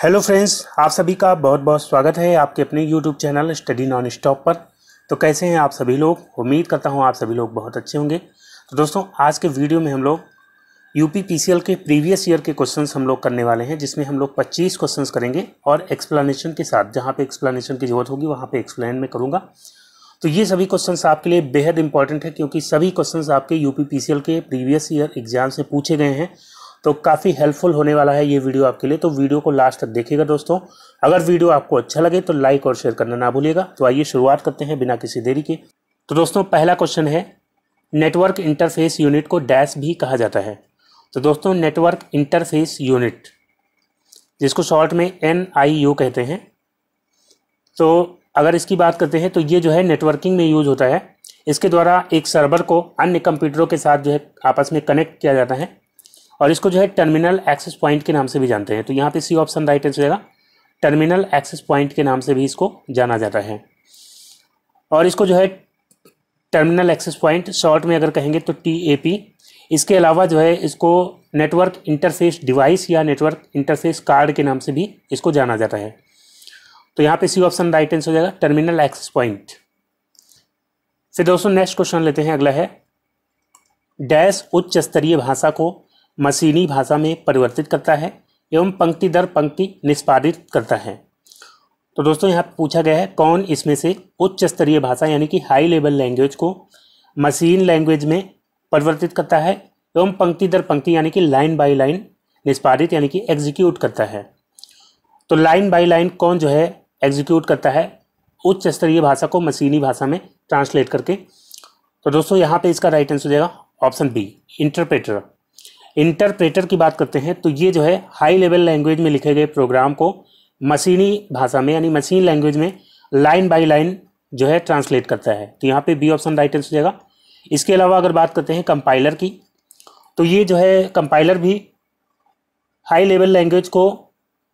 Hello friends, आप सभी का बहुत बहुत स्वागत है आपके अपने YouTube channel study non stop पर। तो कैसे हैं आप सभी लोग? उम्मीद करता हूं आप सभी लोग बहुत अच्छे होंगे। तो दोस्तों, आज के वीडियो में हम लोग यूपी पीसीएल के प्रीवियस ईयर के क्वेश्चंस हम लोग करने वाले हैं, जिसमें हम लोग 25 क्वेश्चंस करेंगे और एक्सप्लेनेशन के साथ। जहाँ पे एक्सप्लेनेशन की जरूरत होगी वहाँ पे एक्सप्लेन में करूँगा। तो ये सभी क्वेश्चंस आपके लिए बेहद इंपॉर्टेंट है, क्योंकि सभी क्वेश्चंस आपके यूपी पीसीएल के प्रीवियस ईयर एग्जाम से पूछे गए हैं। तो काफ़ी हेल्पफुल होने वाला है ये वीडियो आपके लिए, तो वीडियो को लास्ट तक देखिएगा दोस्तों। अगर वीडियो आपको अच्छा लगे तो लाइक और शेयर करना ना भूलिएगा। तो आइए शुरुआत करते हैं बिना किसी देरी के। तो दोस्तों, पहला क्वेश्चन है, नेटवर्क इंटरफेस यूनिट को डैश भी कहा जाता है। तो दोस्तों, नेटवर्क इंटरफेस यूनिट, जिसको शॉर्ट में NIU कहते हैं, तो अगर इसकी बात करते हैं तो ये जो है नेटवर्किंग में यूज होता है। इसके द्वारा एक सर्वर को अन्य कंप्यूटरों के साथ जो है आपस में कनेक्ट किया जाता है, और इसको जो है टर्मिनल एक्सेस पॉइंट के नाम से भी जानते हैं। तो यहाँ पे सी ऑप्शन राइट आंसर जाएगा। टर्मिनल एक्सेस पॉइंट के नाम से भी इसको जाना जाता है। और इसको जो है टर्मिनल एक्सेस पॉइंट शॉर्ट में अगर कहेंगे तो TAP। इसके अलावा जो है इसको नेटवर्क इंटरफेस डिवाइस या नेटवर्क इंटरफेस कार्ड के नाम से भी इसको जाना जाता है। तो यहाँ पे सी ऑप्शन राइट आंसर हो जाएगा, टर्मिनल एक्सेस पॉइंट। फिर दोस्तों, नेक्स्ट क्वेश्चन लेते हैं। अगला है, डैश उच्च स्तरीय भाषा को मशीनी भाषा में परिवर्तित करता है एवं पंक्ति दर पंक्ति निष्पादित करता है। तो दोस्तों, यहाँ पूछा गया है कौन इसमें से उच्च स्तरीय भाषा यानी कि हाई लेवल लैंग्वेज को मशीन लैंग्वेज में परिवर्तित करता है एवं पंक्ति दर पंक्ति यानी कि लाइन बाय लाइन निष्पादित यानी कि एग्जीक्यूट करता है। तो लाइन बाय लाइन कौन जो है एग्जीक्यूट करता है उच्च स्तरीय भाषा को मशीनी भाषा में ट्रांसलेट करके? तो दोस्तों, यहाँ पे इसका राइट आंसर हो जाएगा ऑप्शन बी, इंटरप्रेटर। इंटरप्रेटर की बात करते हैं तो ये जो है हाई लेवल लैंग्वेज में लिखे गए प्रोग्राम को मशीनी भाषा में यानी मशीन लैंग्वेज में लाइन बाय लाइन जो है ट्रांसलेट करता है। तो यहाँ पे बी ऑप्शन राइट आंसर हो जाएगा। इसके अलावा अगर बात करते हैं कंपाइलर की, तो ये जो है कंपाइलर भी हाई लेवल लैंग्वेज को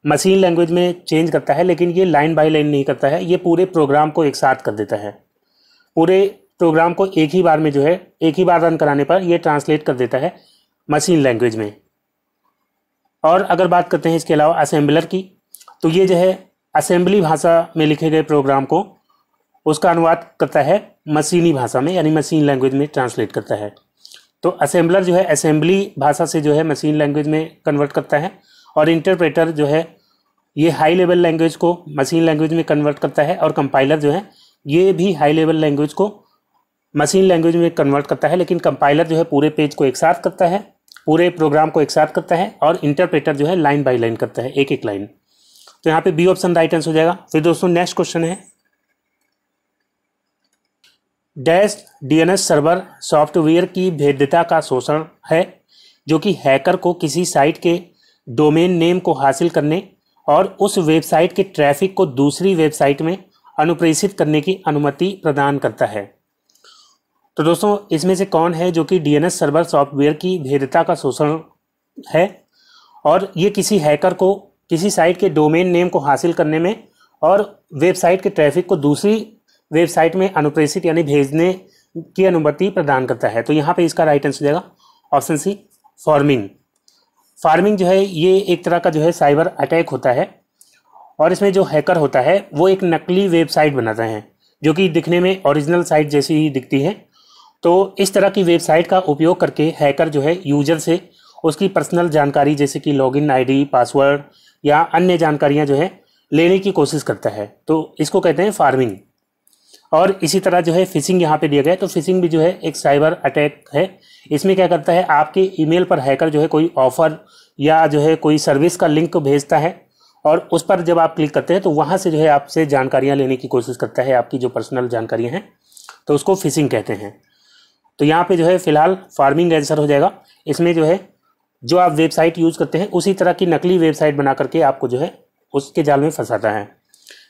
मशीन लैंग्वेज में चेंज करता है, लेकिन ये लाइन बाय लाइन नहीं करता है। ये पूरे प्रोग्राम को एक साथ कर देता है। पूरे प्रोग्राम को एक ही बार में जो है एक ही बार रन कराने पर ये ट्रांसलेट कर देता है मशीन लैंग्वेज में। और अगर बात करते हैं इसके अलावा असेंबलर की, तो ये जो है असेंबली भाषा में लिखे गए प्रोग्राम को उसका अनुवाद करता है मशीनी भाषा में यानी मशीन लैंग्वेज में ट्रांसलेट करता है। तो असेंबलर जो है असेंबली भाषा से जो है मशीन लैंग्वेज में कन्वर्ट करता है, और इंटरप्रेटर जो है ये हाई लेवल लैंग्वेज को मशीन लैंग्वेज में कन्वर्ट करता है, और कंपाइलर जो है ये भी हाई लेवल लैंग्वेज को मशीन लैंग्वेज में कन्वर्ट करता है। लेकिन कंपाइलर जो है पूरे पेज को एक साथ करता है, पूरे प्रोग्राम को एक साथ करता है, और इंटरप्रेटर जो है लाइन बाय लाइन करता है, एक एक लाइन। तो यहाँ पे बी ऑप्शन राइट आंसर हो जाएगा। फिर दोस्तों, नेक्स्ट क्वेश्चन है, डैश DNS सर्वर सॉफ्टवेयर की भेद्यता का शोषण है, जो कि हैकर को किसी साइट के डोमेन नेम को हासिल करने और उस वेबसाइट के ट्रैफिक को दूसरी वेबसाइट में अनुप्रेषित करने की अनुमति प्रदान करता है। तो दोस्तों, इसमें से कौन है जो कि DNS सर्वर सॉफ्टवेयर की भेद्यता का शोषण है, और ये किसी हैकर को किसी साइट के डोमेन नेम को हासिल करने में और वेबसाइट के ट्रैफिक को दूसरी वेबसाइट में अनुप्रेषित यानी भेजने की अनुमति प्रदान करता है? तो यहाँ पे इसका राइट आंसर जाएगा ऑप्शन सी, फार्मिंग। फार्मिंग जो है ये एक तरह का जो है साइबर अटैक होता है, और इसमें जो हैकर होता है वो एक नकली वेबसाइट बनाता है जो कि दिखने में ओरिजिनल साइट जैसी ही दिखती है। तो इस तरह की वेबसाइट का उपयोग करके हैकर जो है यूजर से उसकी पर्सनल जानकारी जैसे कि लॉगिन ID, पासवर्ड या अन्य जानकारियां जो है लेने की कोशिश करता है। तो इसको कहते हैं फार्मिंग। और इसी तरह जो है फिशिंग यहाँ पे दिया गया है। तो फिशिंग भी जो है एक साइबर अटैक है। इसमें क्या करता है, आपके ईमेल पर हैकर जो है कोई ऑफर या जो है कोई सर्विस का लिंक भेजता है, और उस पर जब आप क्लिक करते हैं तो वहाँ से जो है आपसे जानकारियाँ लेने की कोशिश करता है, आपकी जो पर्सनल जानकारियाँ हैं, तो उसको फिशिंग कहते हैं। तो यहाँ पे जो है फिलहाल फार्मिंग आंसर हो जाएगा। इसमें जो है जो आप वेबसाइट यूज़ करते हैं उसी तरह की नकली वेबसाइट बना करके आपको जो है उसके जाल में फंसाता है।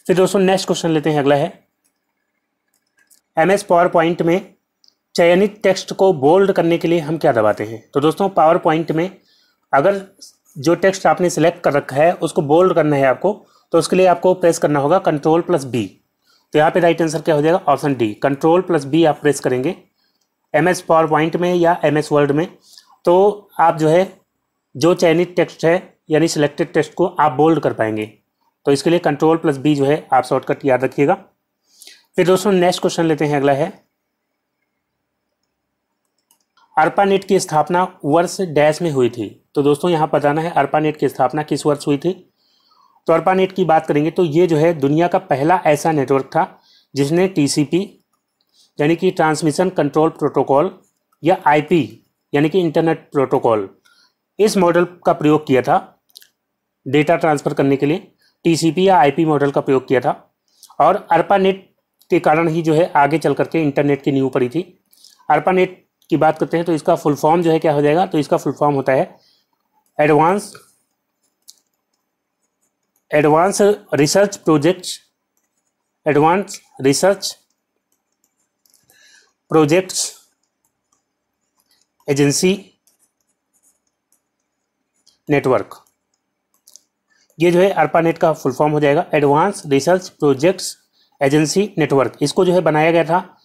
फिर दोस्तों, नेक्स्ट क्वेश्चन लेते हैं। अगला है, MS पावर पॉइंट में चयनित टेक्स्ट को बोल्ड करने के लिए हम क्या दबाते हैं? तो दोस्तों, पावर पॉइंट में अगर जो टेक्स्ट आपने सेलेक्ट कर रखा है उसको बोल्ड करना है आपको, तो उसके लिए आपको प्रेस करना होगा Ctrl+B। तो यहाँ पे राइट आंसर क्या हो जाएगा? ऑप्शन डी, Ctrl+B आप प्रेस करेंगे MS पावर पॉइंट में या MS वर्ड में, तो आप जो है जो चयनित टेक्स्ट है यानी सिलेक्टेड टेक्स्ट को आप बोल्ड कर पाएंगे। तो इसके लिए Ctrl+B जो है आप शॉर्टकट याद रखिएगा। फिर दोस्तों नेक्स्ट क्वेश्चन लेते हैं, अगला है ARPANET की स्थापना वर्ष डैश में हुई थी। तो दोस्तों यहाँ बताना है ARPANET की स्थापना किस वर्ष हुई थी। तो ARPANET की बात करेंगे तो ये जो है दुनिया का पहला ऐसा नेटवर्क था जिसने TCP यानी कि ट्रांसमिशन कंट्रोल प्रोटोकॉल या IP यानी कि इंटरनेट प्रोटोकॉल, इस मॉडल का प्रयोग किया था डेटा ट्रांसफ़र करने के लिए। TCP या IP मॉडल का प्रयोग किया था और ARPANET के कारण ही जो है आगे चल करके इंटरनेट की नींव पड़ी थी। ARPANET की बात करते हैं तो इसका फुल फॉर्म जो है क्या हो जाएगा, तो इसका फुल फॉर्म होता है advance research projects agency network. ये जो है ARPANET का फुल फॉर्म हो जाएगा advance research projects agency network. इसको जो है बनाया गया था,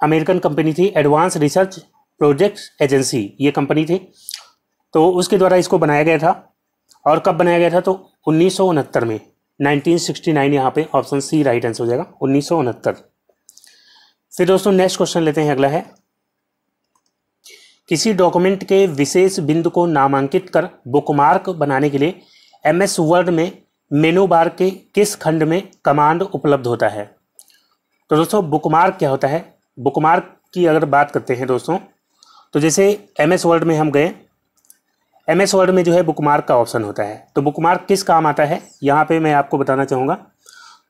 अमेरिकन कंपनी थी एडवांस रिसर्च प्रोजेक्ट्स एजेंसी, ये कंपनी थी। तो उसके द्वारा इसको बनाया गया था। और कब बनाया गया था, तो 1969 में, 1969 यहाँ पे ऑप्शन सी राइट आंसर हो जाएगा, 1969। फिर दोस्तों नेक्स्ट क्वेश्चन लेते हैं, अगला है किसी डॉक्यूमेंट के विशेष बिंदु को नामांकित कर बुकमार्क बनाने के लिए MS वर्ड में मेनू बार के किस खंड में कमांड उपलब्ध होता है। तो दोस्तों बुकमार्क क्या होता है, बुकमार्क की अगर बात करते हैं दोस्तों, तो जैसे MS वर्ड में हम गए, MS वर्ड में जो है बुकमार्क का ऑप्शन होता है। तो बुकमार्क किस काम आता है यहाँ पे मैं आपको बताना चाहूँगा।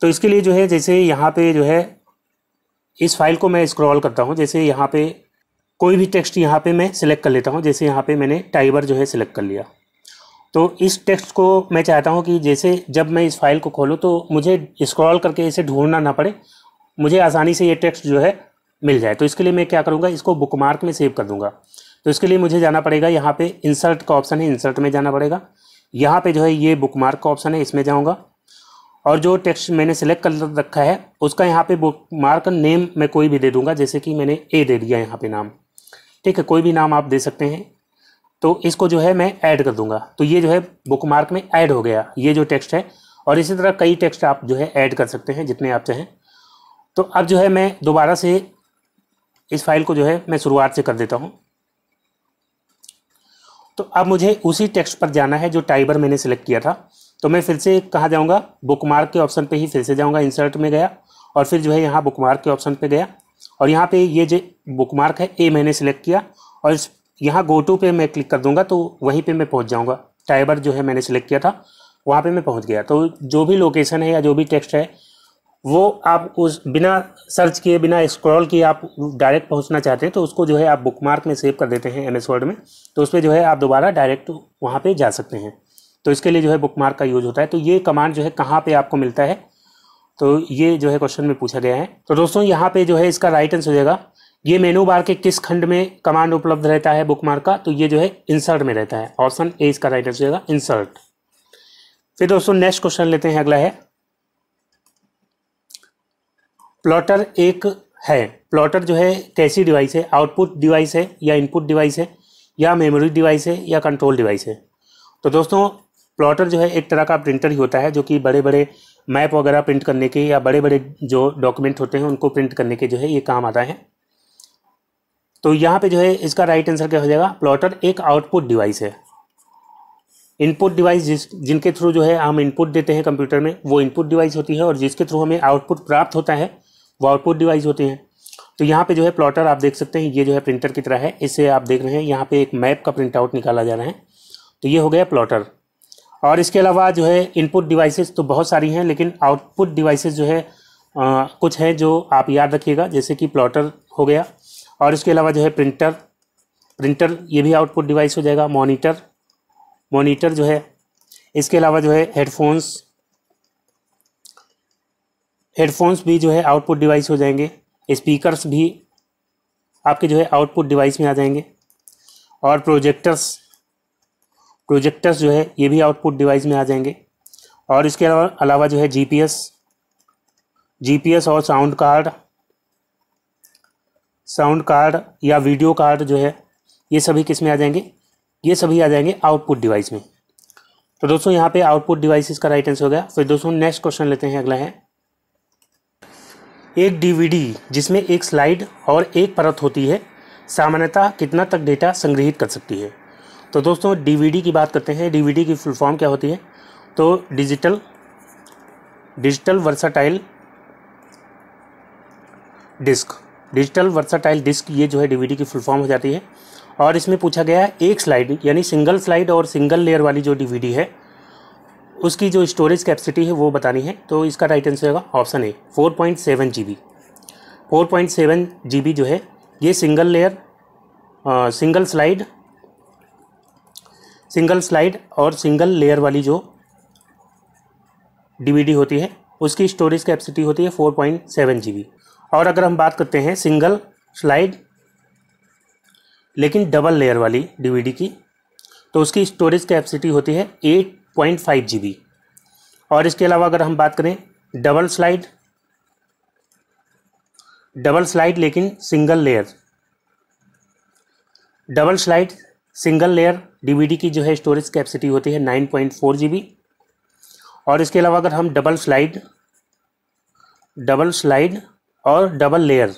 तो इसके लिए जो है जैसे यहाँ पे जो है इस फाइल को मैं स्क्रॉल करता हूँ, जैसे यहाँ पे कोई भी टेक्स्ट यहाँ पे मैं सिलेक्ट कर लेता हूँ, जैसे यहाँ पे मैंने टाइबर जो है सिलेक्ट कर लिया। तो इस टेक्स्ट को मैं चाहता हूँ कि जैसे जब मैं इस फाइल को खोलूँ तो मुझे स्क्रॉल करके इसे ढूंढना ना पड़े, मुझे आसानी से ये टेक्स्ट जो है मिल जाए। तो इसके लिए मैं क्या करूँगा, इसको बुकमार्क में सेव कर दूँगा। तो इसके लिए मुझे जाना पड़ेगा, यहाँ पे इंसर्ट का ऑप्शन है, इंसर्ट में जाना पड़ेगा। यहाँ पे जो है ये बुकमार्क का ऑप्शन है, इसमें जाऊँगा और जो टेक्स्ट मैंने सेलेक्ट कर रखा है उसका यहाँ पे बुकमार्क नेम मैं कोई भी दे दूँगा, जैसे कि मैंने ए दे दिया यहाँ पे नाम, ठीक है, कोई भी नाम आप दे सकते हैं। तो इसको जो है मैं ऐड कर दूँगा, तो ये जो है बुकमार्क में ऐड हो गया ये जो टेक्स्ट है। और इसी तरह कई टेक्स्ट आप जो है ऐड कर सकते हैं जितने आप चाहें। तो अब जो है मैं दोबारा से इस फाइल को जो है मैं शुरुआत से कर देता हूँ। तो अब मुझे उसी टेक्स्ट पर जाना है जो टाइबर मैंने सेलेक्ट किया था। तो मैं फिर से कहाँ जाऊँगा, बुकमार्क के ऑप्शन पे ही फिर से जाऊँगा, इंसर्ट में गया और फिर जो है यहाँ बुकमार्क के ऑप्शन पे गया और यहाँ पे ये जो बुकमार्क है ए मैंने सेलेक्ट किया और यहाँ गो टू पे मैं क्लिक कर दूँगा तो वहीं पे मैं पहुँच जाऊँगा। टाइबर जो है मैंने सेलेक्ट किया था वहाँ पे मैं पहुँच गया। तो जो भी लोकेशन है या जो भी टेक्स्ट है वो आप उस बिना सर्च किए बिना स्क्रॉल किए आप डायरेक्ट पहुंचना चाहते हैं तो उसको जो है आप बुकमार्क में सेव कर देते हैं MS वर्ड में। तो उस पर जो है आप दोबारा डायरेक्ट वहां पे जा सकते हैं। तो इसके लिए जो है बुकमार्क का यूज होता है। तो ये कमांड जो है कहाँ पे आपको मिलता है, तो ये जो है क्वेश्चन में पूछा गया है। तो दोस्तों यहाँ पे जो है इसका राइट आंसर हो जाएगा, ये मेनू बार के किस खंड में कमांड उपलब्ध रहता है बुकमार्क का, तो ये जो है इंसर्ट में रहता है। ऑप्शन ए इसका राइट आंसर हो जाएगा, इंसर्ट। फिर दोस्तों नेक्स्ट क्वेश्चन लेते हैं, अगला है प्लॉटर एक है। प्लॉटर जो है कैसी डिवाइस है, आउटपुट डिवाइस है या इनपुट डिवाइस है या मेमोरी डिवाइस है या कंट्रोल डिवाइस है। तो दोस्तों प्लॉटर जो है एक तरह का प्रिंटर ही होता है जो कि बड़े बड़े मैप वगैरह प्रिंट करने के या बड़े बड़े जो डॉक्यूमेंट होते हैं उनको प्रिंट करने के जो है ये काम आता है। तो यहाँ पे जो है इसका राइट आंसर क्या हो जाएगा, प्लॉटर एक आउटपुट डिवाइस है। इनपुट डिवाइस जिनके थ्रू जो है हम इनपुट देते हैं कंप्यूटर में वो इनपुट डिवाइस होती है और जिसके थ्रू हमें आउटपुट प्राप्त होता है वो आउटपुट डिवाइस होती हैं। तो यहाँ पे जो है प्लॉटर आप देख सकते हैं, ये जो है प्रिंटर की तरह है। इससे आप देख रहे हैं यहाँ पे एक मैप का प्रिंट आउट निकाला जा रहा है, तो ये हो गया प्लॉटर। और इसके अलावा जो है इनपुट डिवाइसेस तो बहुत सारी हैं, लेकिन आउटपुट डिवाइसेस जो है कुछ है जो आप याद रखिएगा, जैसे कि प्लॉटर हो गया और इसके अलावा जो है प्रिंटर ये भी आउटपुट डिवाइस हो जाएगा। मॉनिटर जो है, इसके अलावा जो है हेडफोन्स भी जो है आउटपुट डिवाइस हो जाएंगे। स्पीकर्स भी आपके जो है आउटपुट डिवाइस में आ जाएंगे और प्रोजेक्टर्स जो है ये भी आउटपुट डिवाइस में आ जाएंगे। और इसके अलावा जो है जीपीएस और साउंड कार्ड या वीडियो कार्ड जो है ये सभी किस में आ जाएंगे, ये सभी आ जाएंगे आउटपुट डिवाइस में। तो दोस्तों यहाँ पे आउटपुट डिवाइसेस का राइट आंसर हो गया। फिर दोस्तों नेक्स्ट क्वेश्चन लेते हैं, अगला है एक डीवीडी जिसमें एक स्लाइड और एक परत होती है सामान्यतः कितना तक डेटा संग्रहित कर सकती है। तो दोस्तों डीवीडी की बात करते हैं। डीवीडी की फुल फॉर्म क्या होती है? तो digital versatile disc. Digital versatile disc ये जो है डीवीडी की फुल फॉर्म हो जाती है। और इसमें पूछा गया है एक स्लाइड यानी सिंगल स्लाइड और सिंगल लेयर वाली जो डीवीडी है उसकी जो स्टोरेज कैपेसिटी है वो बतानी है। तो इसका राइट आंसर होगा ऑप्शन ए 4.7 GB। 4.7 GB जो है ये सिंगल स्लाइड और सिंगल लेयर वाली जो डीवीडी होती है उसकी स्टोरेज कैपेसिटी होती है 4.7 GB। और अगर हम बात करते हैं सिंगल स्लाइड लेकिन डबल लेयर वाली डीवीडी की तो उसकी स्टोरेज कैपेसिटी होती है 8.5 GB। और इसके अलावा अगर हम बात करें डबल स्लाइड लेकिन सिंगल लेयर डीवीडी की जो है स्टोरेज कैपेसिटी होती है 9.4 GB। और इसके अलावा अगर हम डबल स्लाइड और डबल लेयर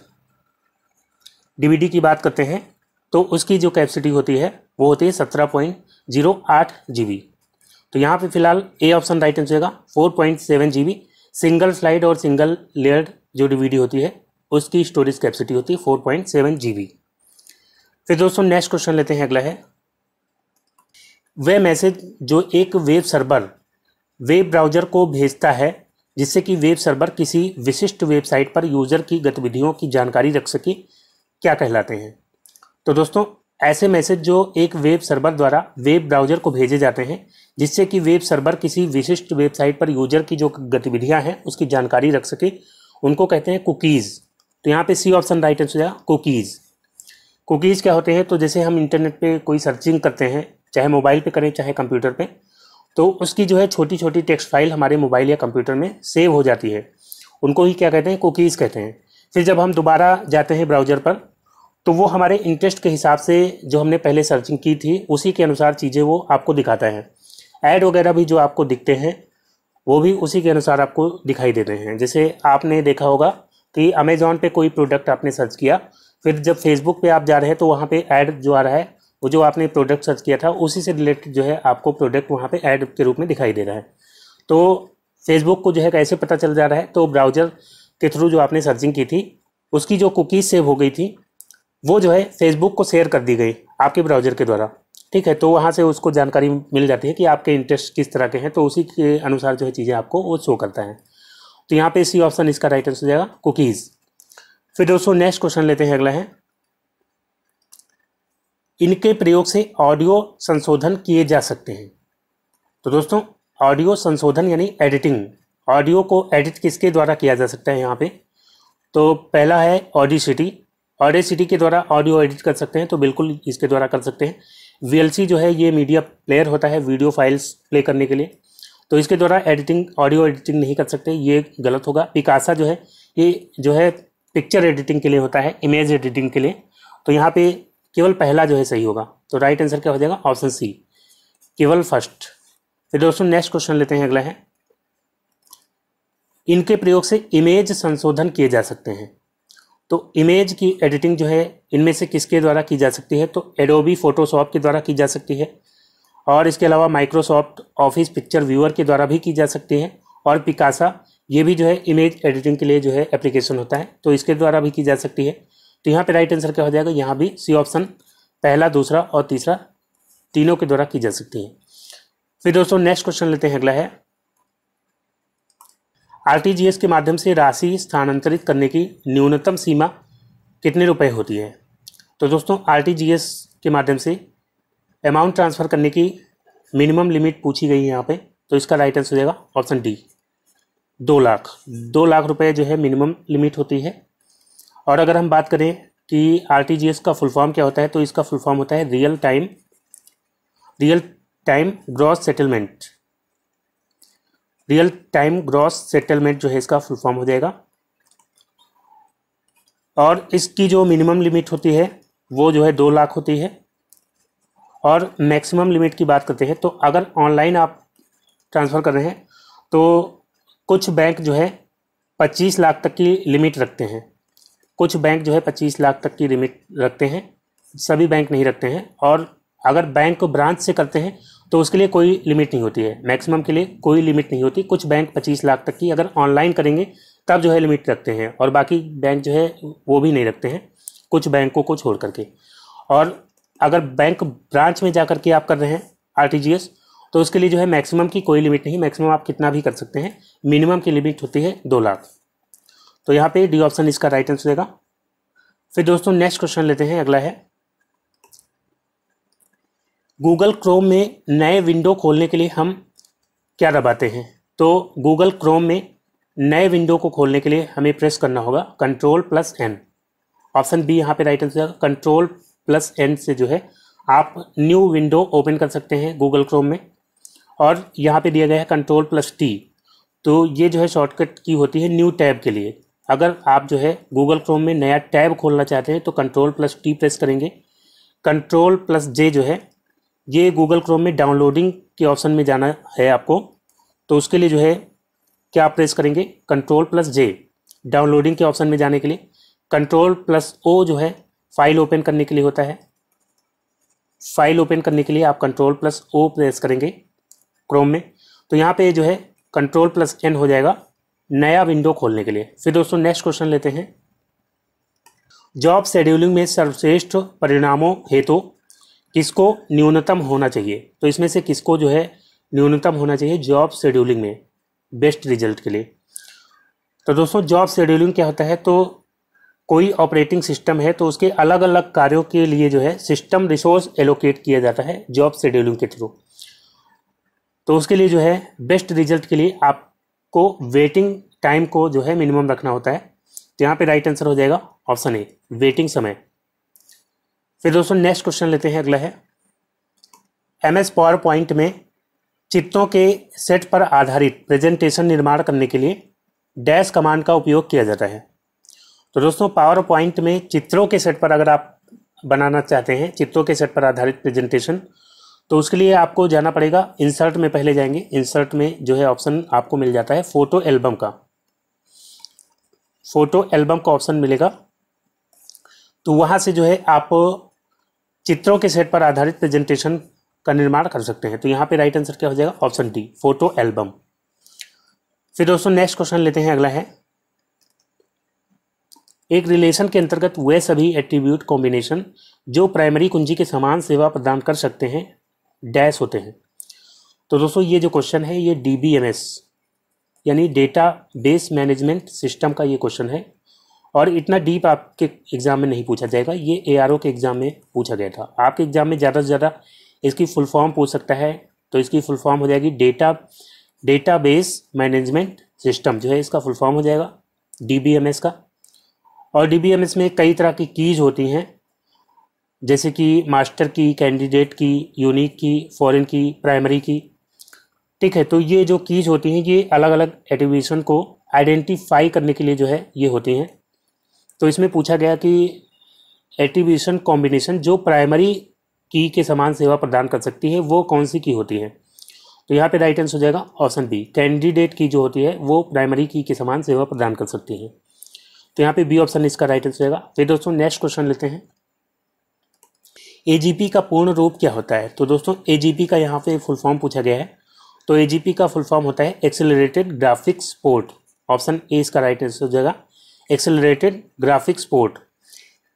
डीवीडी की बात करते हैं तो उसकी जो कैपेसिटी होती है वो होती है 17.08 GB। तो यहाँ पे फिलहाल ए ऑप्शन राइट आंसर होगा 4.7 GB। सिंगल स्लाइड और सिंगल लेयर जो डीवीडी होती है उसकी स्टोरेज कैपेसिटी होती है 4.7 GB। फिर दोस्तों नेक्स्ट क्वेश्चन लेते हैं, अगला है वह मैसेज जो एक वेब सर्वर वेब ब्राउज़र को भेजता है जिससे कि वेब सर्वर किसी विशिष्ट वेबसाइट पर यूज़र की गतिविधियों की जानकारी रख सके क्या कहलाते हैं। तो दोस्तों ऐसे मैसेज जो एक वेब सर्वर द्वारा वेब ब्राउज़र को भेजे जाते हैं जिससे कि वेब सर्वर किसी विशिष्ट वेबसाइट पर यूज़र की जो गतिविधियां हैं उसकी जानकारी रख सके उनको कहते हैं कुकीज़। तो यहाँ पे सी ऑप्शन राइट आंसर है कुकीज़। कुकीज़ क्या होते हैं? तो जैसे हम इंटरनेट पे कोई सर्चिंग करते हैं चाहे मोबाइल पे करें चाहे कंप्यूटर पे तो उसकी जो है छोटी छोटी टेक्स्ट फाइल हमारे मोबाइल या कंप्यूटर में सेव हो जाती है, उनको ही क्या कहते हैं? कुकीज़ कहते हैं। फिर जब हम दोबारा जाते हैं ब्राउज़र पर तो वो हमारे इंटरेस्ट के हिसाब से जो हमने पहले सर्चिंग की थी उसी के अनुसार चीज़ें वो आपको दिखाता है। ऐड वगैरह भी जो आपको दिखते हैं वो भी उसी के अनुसार आपको दिखाई देते हैं। जैसे आपने देखा होगा कि अमेज़ॉन पे कोई प्रोडक्ट आपने सर्च किया, फिर जब फेसबुक पे आप जा रहे हैं तो वहाँ पे ऐड जो आ रहा है वो जो आपने प्रोडक्ट सर्च किया था उसी से रिलेटेड जो है आपको प्रोडक्ट वहाँ पे ऐड के रूप में दिखाई दे रहा है। तो फेसबुक को जो है कैसे पता चल जा रहा है? तो ब्राउज़र के थ्रू जो आपने सर्चिंग की थी उसकी जो कुकीज़ सेव हो गई थी वो जो है फेसबुक को शेयर कर दी गई आपके ब्राउज़र के द्वारा, ठीक है। तो वहाँ से उसको जानकारी मिल जाती है कि आपके इंटरेस्ट किस तरह के हैं, तो उसी के अनुसार जो है चीज़ें आपको वो शो करता है। तो यहाँ पे सी ऑप्शन इसका राइट आंसर हो जाएगा कुकीज़। फिर दोस्तों नेक्स्ट क्वेश्चन लेते हैं, अगला है इनके प्रयोग से ऑडियो संशोधन किए जा सकते हैं। तो दोस्तों ऑडियो संशोधन यानी एडिटिंग, ऑडियो को एडिट किसके द्वारा किया जा सकता है यहाँ पे? तो पहला है ऑडेसिटी के द्वारा ऑडियो एडिट कर सकते हैं, तो बिल्कुल इसके द्वारा कर सकते हैं। VLC जो है ये मीडिया प्लेयर होता है वीडियो फाइल्स प्ले करने के लिए, तो इसके द्वारा ऑडियो एडिटिंग नहीं कर सकते, ये गलत होगा। पिकासा जो है ये जो है पिक्चर एडिटिंग के लिए होता है, इमेज एडिटिंग के लिए, तो यहाँ पे केवल पहला जो है सही होगा। तो राइट आंसर क्या हो जाएगा? ऑप्शन सी केवल फर्स्ट। फिर दोस्तों नेक्स्ट क्वेश्चन लेते हैं, अगला है इनके प्रयोग से इमेज संशोधन किए जा सकते हैं। तो इमेज की एडिटिंग जो है इनमें से किसके द्वारा की जा सकती है? तो एडोबी फोटोशॉप के द्वारा की जा सकती है, और इसके अलावा माइक्रोसॉफ्ट ऑफिस पिक्चर व्यूअर के द्वारा भी की जा सकती है, और पिकासा ये भी जो है इमेज एडिटिंग के लिए जो है एप्लीकेशन होता है, तो इसके द्वारा भी की जा सकती है। तो यहाँ पे राइट आंसर क्या हो जाएगा? यहाँ भी सी ऑप्शन पहला, दूसरा और तीसरा तीनों के द्वारा की जा सकती है। फिर दोस्तों नेक्स्ट क्वेश्चन लेते हैं, अगला है RTGS के माध्यम से राशि स्थानांतरित करने की न्यूनतम सीमा कितने रुपए होती है? तो दोस्तों RTGS के माध्यम से अमाउंट ट्रांसफ़र करने की मिनिमम लिमिट पूछी गई है यहाँ पे, तो इसका राइट आंसर हो जाएगा ऑप्शन डी 2 लाख रुपए जो है मिनिमम लिमिट होती है। और अगर हम बात करें कि RTGS का फुल फॉर्म क्या होता है, तो इसका फुल फॉर्म होता है रियल टाइम ग्रॉस सेटलमेंट जो है इसका फुल फॉर्म हो जाएगा। और इसकी जो मिनिमम लिमिट होती है वो जो है 2 लाख होती है। और मैक्सिमम लिमिट की बात करते हैं तो अगर ऑनलाइन आप ट्रांसफ़र कर रहे हैं तो कुछ बैंक जो है 25 लाख तक की लिमिट रखते हैं। कुछ बैंक जो है 25 लाख तक की लिमिट रखते हैं, सभी बैंक नहीं रखते हैं। और अगर बैंक को ब्रांच से करते हैं तो उसके लिए कोई लिमिट नहीं होती है, मैक्सिमम के लिए कोई लिमिट नहीं होती। कुछ बैंक 25 लाख तक की अगर ऑनलाइन करेंगे तब जो है लिमिट रखते हैं, और बाकी बैंक जो है वो भी नहीं रखते हैं, कुछ बैंकों को छोड़ करके। और अगर बैंक ब्रांच में जा करके आप कर रहे हैं आरटीजीएस तो उसके लिए जो है मैक्सिमम की कोई लिमिट नहीं, मैक्सिमम आप कितना भी कर सकते हैं, मिनिमम की लिमिट होती है 2 लाख। तो यहाँ पे डी ऑप्शन इसका राइट आंसर रहेगा। फिर दोस्तों नेक्स्ट क्वेश्चन लेते हैं, अगला है गूगल क्रोम में नए विंडो खोलने के लिए हम क्या दबाते हैं। तो गूगल क्रोम में नए विंडो को खोलने के लिए हमें प्रेस करना होगा Ctrl+N। ऑप्शन बी यहाँ पे राइट आंसर है। Ctrl+N से जो है आप न्यू विंडो ओपन कर सकते हैं गूगल क्रोम में। और यहाँ पे दिया गया है Ctrl+T, तो ये जो है शॉर्टकट की होती है न्यू टैब के लिए। अगर आप जो है गूगल क्रोम में नया टैब खोलना चाहते हैं तो Ctrl+T प्रेस करेंगे। Ctrl+J जो है ये गूगल क्रोम में डाउनलोडिंग के ऑप्शन में जाना है आपको, तो उसके लिए जो है क्या प्रेस करेंगे Ctrl+J डाउनलोडिंग के ऑप्शन में जाने के लिए। Ctrl+O जो है फाइल ओपन करने के लिए होता है, फाइल ओपन करने के लिए आप Ctrl+O प्रेस करेंगे क्रोम में। तो यहाँ पे जो है Ctrl+N हो जाएगा नया विंडो खोलने के लिए। फिर दोस्तों नेक्स्ट क्वेश्चन लेते हैं, जॉब शेड्यूलिंग में सर्वश्रेष्ठ परिणामों हेतु किसको न्यूनतम होना चाहिए। तो इसमें से किसको जो है न्यूनतम होना चाहिए जॉब शेड्यूलिंग में बेस्ट रिजल्ट के लिए। तो दोस्तों जॉब शेड्यूलिंग क्या होता है, तो कोई ऑपरेटिंग सिस्टम है तो उसके अलग अलग कार्यों के लिए जो है सिस्टम रिसोर्स एलोकेट किया जाता है जॉब शेड्यूलिंग के थ्रू। तो उसके लिए जो है बेस्ट रिजल्ट के लिए आपको वेटिंग टाइम को जो है मिनिमम रखना होता है। तो यहाँ पे राइट आंसर हो जाएगा ऑप्शन ए, वेटिंग समय। फिर दोस्तों नेक्स्ट क्वेश्चन लेते हैं, अगला है MS पावर पॉइंट में चित्रों के सेट पर आधारित प्रेजेंटेशन निर्माण करने के लिए डैश कमांड का उपयोग किया जाता है। तो दोस्तों पावर पॉइंट में चित्रों के सेट पर अगर आप बनाना चाहते हैं चित्रों के सेट पर आधारित प्रेजेंटेशन, तो उसके लिए आपको जाना पड़ेगा इंसर्ट में। पहले जाएंगे इंसर्ट में जो है ऑप्शन आपको मिल जाता है फोटो एल्बम का, फोटो एल्बम का ऑप्शन मिलेगा। तो वहाँ से जो है आप चित्रों के सेट पर आधारित प्रेजेंटेशन का निर्माण कर सकते हैं। तो यहाँ पे राइट आंसर क्या हो जाएगा ऑप्शन डी, फोटो एल्बम। फिर दोस्तों नेक्स्ट क्वेश्चन लेते हैं, अगला है एक रिलेशन के अंतर्गत वे सभी एट्रीब्यूट कॉम्बिनेशन जो प्राइमरी कुंजी के समान सेवा प्रदान कर सकते हैं डैश होते हैं। तो दोस्तों ये जो क्वेश्चन है ये DBMS यानी डेटा बेस मैनेजमेंट सिस्टम का ये क्वेश्चन है, और इतना डीप आपके एग्जाम में नहीं पूछा जाएगा, ये ARO के एग्जाम में पूछा गया था। आपके एग्जाम में ज़्यादा से ज़्यादा इसकी फुल फॉर्म पूछ सकता है, तो इसकी फुल फॉर्म हो जाएगी डेटा बेस मैनेजमेंट सिस्टम, जो है इसका फुल फॉर्म हो जाएगा DBMS का। और DBMS में कई तरह की कीज होती हैं, जैसे कि मास्टर की, कैंडिडेट की, यूनिक की, फॉरेन की, प्राइमरी की, ठीक है। तो ये जो कीज होती हैं ये अलग अलग एट्रीब्यूशन को आइडेंटिफाई करने के लिए जो है ये होती हैं। तो इसमें पूछा गया कि एट्रीब्यूशन कॉम्बिनेशन जो प्राइमरी की के समान सेवा प्रदान कर सकती है वो कौन सी की होती है। तो यहाँ पे राइट आंसर हो जाएगा ऑप्शन बी, कैंडिडेट की जो होती है वो प्राइमरी की के समान सेवा प्रदान कर सकती है। तो यहाँ पे बी ऑप्शन इसका राइट आंसर होगा। फिर दोस्तों नेक्स्ट क्वेश्चन लेते हैं, AGP का पूर्ण रूप क्या होता है। तो दोस्तों AGP का यहाँ पे फुल फॉर्म पूछा गया है। तो AGP का फुल फॉर्म होता है accelerated graphics port. Option A इसका राइट आंसर हो जाएगा, एक्सेलरेटेड ग्राफिक्स पोर्ट।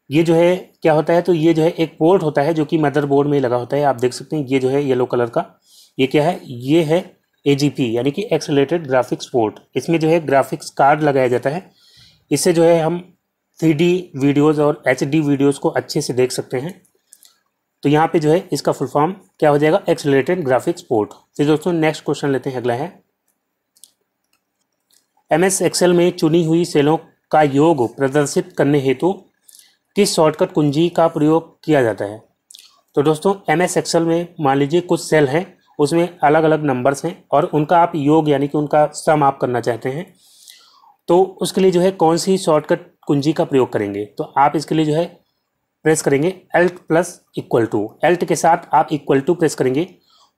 ये जो है क्या होता है, तो ये जो है एक पोर्ट होता है जो कि मदरबोर्ड में लगा होता है। आप देख सकते हैं ये जो है येलो कलर का, ये क्या है, ये है AGP यानी कि एक्सेलरेटेड ग्राफिक्स पोर्ट। इसमें जो है ग्राफिक्स कार्ड लगाया जाता है, इससे जो है हम 3D वीडियोज़ और HD वीडियोज़ को अच्छे से देख सकते हैं। तो यहाँ पे जो है इसका फुल फॉर्म क्या हो जाएगा, एक्सेलरेटेड ग्राफिक्स पोर्ट। फिर दोस्तों नेक्स्ट क्वेश्चन लेते हैं, अगला है MS एक्सेल में चुनी हुई सेलों का योग प्रदर्शित करने हेतु किस शॉर्टकट कुंजी का प्रयोग किया जाता है। तो दोस्तों MS एक्सेल में मान लीजिए कुछ सेल हैं, उसमें अलग अलग नंबर्स हैं और उनका आप योग यानी कि उनका सम आप करना चाहते हैं, तो उसके लिए जो है कौन सी शॉर्टकट कुंजी का प्रयोग करेंगे। तो आप इसके लिए जो है प्रेस करेंगे Alt+=, Alt के साथ आप इक्वल टू प्रेस करेंगे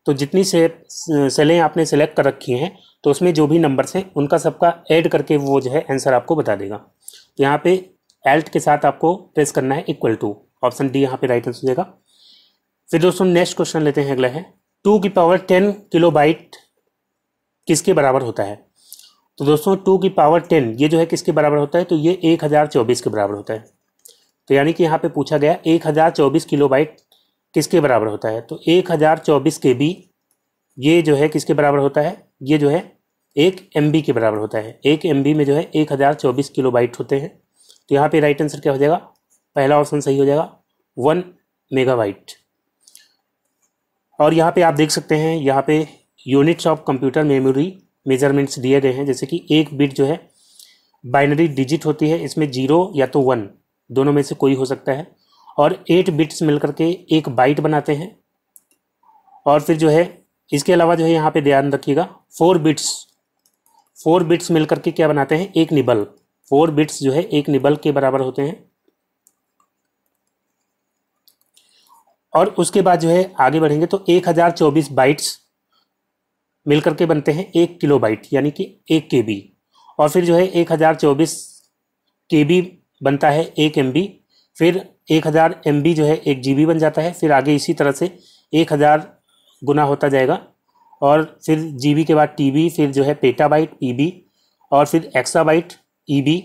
तो जितनी सेलें आपने सेलेक्ट कर रखी हैं तो उसमें जो भी नंबर्स हैं उनका सबका ऐड करके वो जो है आंसर आपको बता देगा। तो यहाँ पे एल्ट के साथ आपको प्रेस करना है इक्वल टू, ऑप्शन डी यहाँ पे राइट आंसर हो जाएगा। फिर दोस्तों नेक्स्ट क्वेश्चन लेते हैं, अगला है 2 की पावर 10 किलोबाइट किसके बराबर होता है। तो दोस्तों 2 की पावर 10 ये जो है किसके बराबर होता है, तो ये 1024 के बराबर होता है। तो यानी कि यहाँ पे पूछा गया 1024 किलोबाइट किसके बराबर होता है, तो 1024 KB ये जो है किसके बराबर होता है, ये जो है 1 MB के बराबर होता है। 1 MB में जो है 1024 किलोबाइट होते हैं। तो यहाँ पे राइट आंसर क्या हो जाएगा, पहला ऑप्शन सही हो जाएगा 1 मेगाबाइट। और यहाँ पे आप देख सकते हैं, यहाँ पे units of computer memory measurements दिए गए हैं। जैसे कि एक बिट जो है बाइनरी डिजिट होती है, इसमें 0 या तो 1 दोनों में से कोई हो सकता है, और 8 बिट्स मिलकर के एक बाइट बनाते हैं। और फिर जो है इसके अलावा जो है यहाँ पे ध्यान रखिएगा 4 बिट्स मिलकर के क्या बनाते हैं, एक निबल। 4 बिट्स जो है एक निबल के बराबर होते हैं। और उसके बाद जो है आगे बढ़ेंगे तो 1024 बाइट्स मिलकर के बनते हैं 1 किलोबाइट यानी कि 1 KB। और फिर जो है 1024 KB बनता है 1 MB, फिर 1000 MB जो है 1 GB बन जाता है। फिर आगे इसी तरह से 1000 गुना होता जाएगा, और फिर GB के बाद TB, फिर जो है पेटाबाइट PB, और फिर एक्साबाइट EB,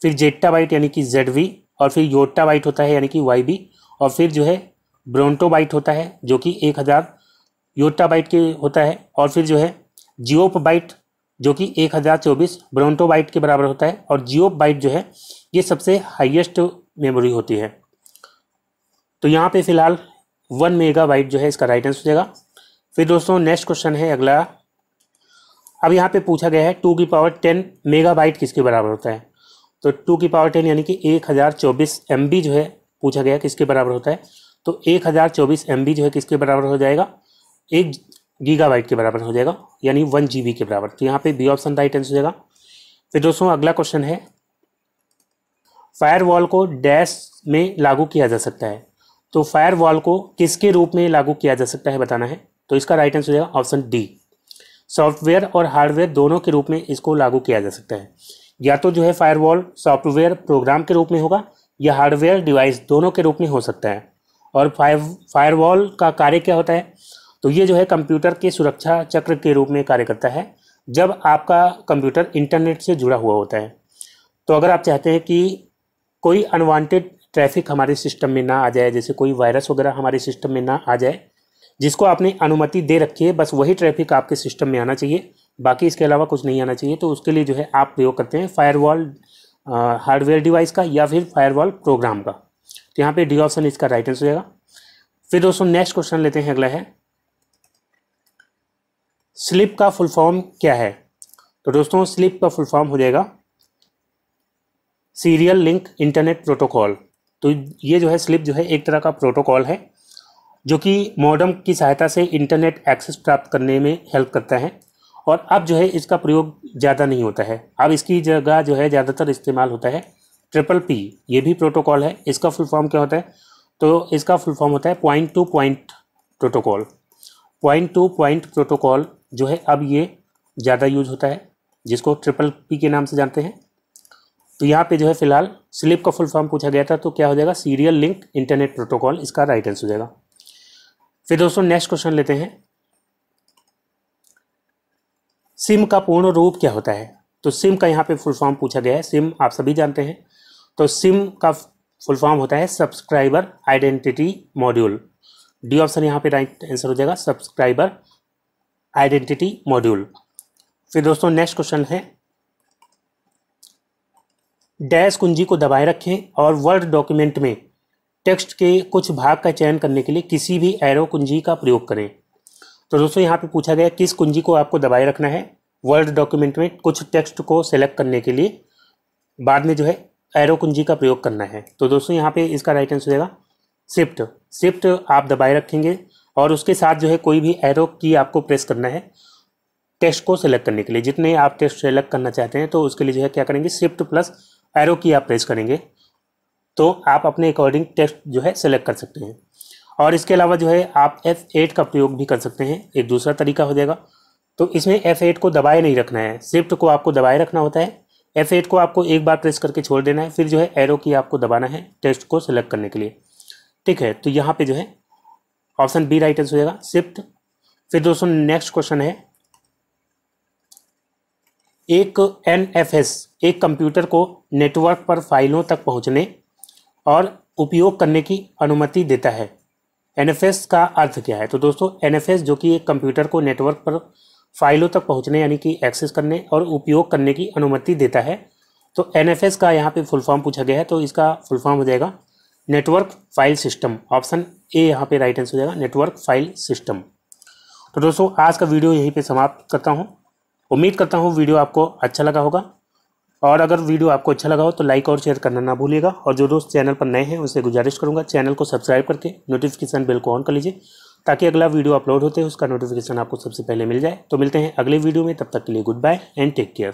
फिर जेट्टाबाइट यानी कि ZB, और फिर योट्टाबाइट होता है यानी कि YB, और फिर जो है ब्रोंटोबाइट होता है जो कि 1000 योट्टाबाइट के होता है, और फिर जो है जियोपबाइट जो कि 1024 ब्रोंटोबाइट के बराबर होता है। और जियोबाइट जो है ये सबसे हाईएस्ट मेमोरी होती है। तो यहाँ पे फिलहाल 1 मेगाबाइट जो है इसका राइट आंसर हो जाएगा। फिर दोस्तों नेक्स्ट क्वेश्चन है अगला। अब यहाँ पे पूछा गया है 2 की पावर 10 मेगाबाइट किसके बराबर होता है। तो 2 की पावर 10 यानी कि 1024 MB जो है पूछा गया किसके बराबर होता है। तो 1024 MB जो है किसके बराबर हो जाएगा, 1 गीगाबाइट के बराबर हो जाएगा, यानी 1 GB के बराबर। तो यहाँ पे बी ऑप्शन राइट आंसर हो जाएगा। फिर दोस्तों अगला क्वेश्चन है, फायरवॉल को डैश में लागू किया जा सकता है। तो फायरवॉल को किसके रूप में लागू किया जा सकता है बताना है। तो इसका राइट आंसर हो जाएगा ऑप्शन डी, सॉफ्टवेयर और हार्डवेयर दोनों के रूप में इसको लागू किया जा सकता है। या तो जो है फायरवॉल सॉफ्टवेयर प्रोग्राम के रूप में होगा, या हार्डवेयर डिवाइस दोनों के रूप में हो सकता है। और फायरवॉल का कार्य क्या होता है, तो ये जो है कंप्यूटर के सुरक्षा चक्र के रूप में कार्य करता है जब आपका कंप्यूटर इंटरनेट से जुड़ा हुआ होता है। तो अगर आप चाहते हैं कि कोई अनवांटेड ट्रैफिक हमारे सिस्टम में ना आ जाए, जैसे कोई वायरस वगैरह हमारे सिस्टम में ना आ जाए, जिसको आपने अनुमति दे रखी है, बस वही ट्रैफिक आपके सिस्टम में आना चाहिए, बाकी इसके अलावा कुछ नहीं आना चाहिए। तो उसके लिए जो है आप प्रयोग करते हैं फायरवॉल हार्डवेयर डिवाइस का या फिर फायरवॉल प्रोग्राम का। तो यहाँ पे डी ऑप्शन इसका राइट आंसर हो जाएगा। फिर दोस्तों नेक्स्ट क्वेश्चन लेते हैं, अगला है स्लिप का फुल फॉर्म क्या है। तो दोस्तों स्लिप का फुल फॉर्म हो जाएगा सीरियल लिंक इंटरनेट प्रोटोकॉल। तो ये जो है स्लिप जो है एक तरह का प्रोटोकॉल है जो कि मॉडेम की सहायता से इंटरनेट एक्सेस प्राप्त करने में हेल्प करता है। और अब जो है इसका प्रयोग ज़्यादा नहीं होता है, अब इसकी जगह जो है ज़्यादातर इस्तेमाल होता है PPP। ये भी प्रोटोकॉल है। इसका फुल फॉर्म क्या होता है, तो इसका फुल फॉर्म होता है point two point protocol. Point two point protocol जो है अब ये ज़्यादा यूज होता है, जिसको PPP के नाम से जानते हैं। तो यहाँ पे जो है फिलहाल स्लिप का फुल फॉर्म पूछा गया था, तो क्या हो जाएगा सीरियल लिंक इंटरनेट प्रोटोकॉल, इसका राइट आंसर हो जाएगा। फिर दोस्तों नेक्स्ट क्वेश्चन लेते हैं, सिम का पूर्ण रूप क्या होता है। तो सिम का यहाँ पे फुल फॉर्म पूछा गया है। सिम आप सभी जानते हैं, तो सिम का फुल फॉर्म होता है subscriber identity module. D option यहाँ पे राइट आंसर हो जाएगा, सब्सक्राइबर आइडेंटिटी मॉड्यूल। फिर दोस्तों नेक्स्ट क्वेश्चन है, डैश कुंजी को दबाए रखें और वर्ड डॉक्यूमेंट में टेक्स्ट के कुछ भाग का चयन करने के लिए किसी भी एरो कुंजी का प्रयोग करें। तो दोस्तों यहाँ पे पूछा गया किस कुंजी को आपको दबाए रखना है वर्ड डॉक्यूमेंट में कुछ टेक्स्ट को सेलेक्ट करने के लिए, बाद में जो है एरो कुंजी का प्रयोग करना है। तो दोस्तों यहाँ पे इसका राइट आंसर रहेगा शिफ्ट। शिफ्ट आप दबाए रखेंगे और उसके साथ जो है कोई भी एरो की आपको प्रेस करना है टेक्स्ट को सेलेक्ट करने के लिए। जितने आप टेक्स्ट सेलेक्ट करना चाहते हैं तो उसके लिए जो है क्या करेंगे, शिफ्ट प्लस एरो की आप प्रेस करेंगे, तो आप अपने अकॉर्डिंग टेक्स्ट जो है सेलेक्ट कर सकते हैं। और इसके अलावा जो है आप F8 का प्रयोग भी कर सकते हैं, एक दूसरा तरीका हो जाएगा। तो इसमें F8 को दबाए नहीं रखना है, शिफ्ट को आपको दबाए रखना होता है। F8 को आपको एक बार प्रेस करके छोड़ देना है, फिर जो है एरो की आपको दबाना है टेक्स्ट को सिलेक्ट करने के लिए। ठीक है, तो यहाँ पे जो है ऑप्शन बी राइट आंसर हो जाएगा, शिफ्ट। फिर दोस्तों नेक्स्ट क्वेश्चन है, एक NFS एक कंप्यूटर को नेटवर्क पर फाइलों तक पहुंचने और उपयोग करने की अनुमति देता है। NFS का अर्थ क्या है? तो दोस्तों NFS जो कि एक कंप्यूटर को नेटवर्क पर फाइलों तक पहुंचने यानी कि एक्सेस करने और उपयोग करने की अनुमति देता है। तो NFS का यहाँ पे फुल फॉर्म पूछा गया है, तो इसका फुल फॉर्म हो जाएगा network file system. Option A यहाँ पे राइट आंसर हो जाएगा, नेटवर्क फाइल सिस्टम। तो दोस्तों आज का वीडियो यहीं पे समाप्त करता हूँ। उम्मीद करता हूँ वीडियो आपको अच्छा लगा होगा, और अगर वीडियो आपको अच्छा लगा हो तो लाइक और शेयर करना ना भूलिएगा। और जो दोस्त चैनल पर नए हैं उनसे गुजारिश करूँगा चैनल को सब्सक्राइब करके नोटिफिकेशन बेल को ऑन कर लीजिए, ताकि अगला वीडियो अपलोड होते हैं उसका नोटिफिकेशन आपको सबसे पहले मिल जाए। तो मिलते हैं अगले वीडियो में, तब तक के लिए good bye and take care.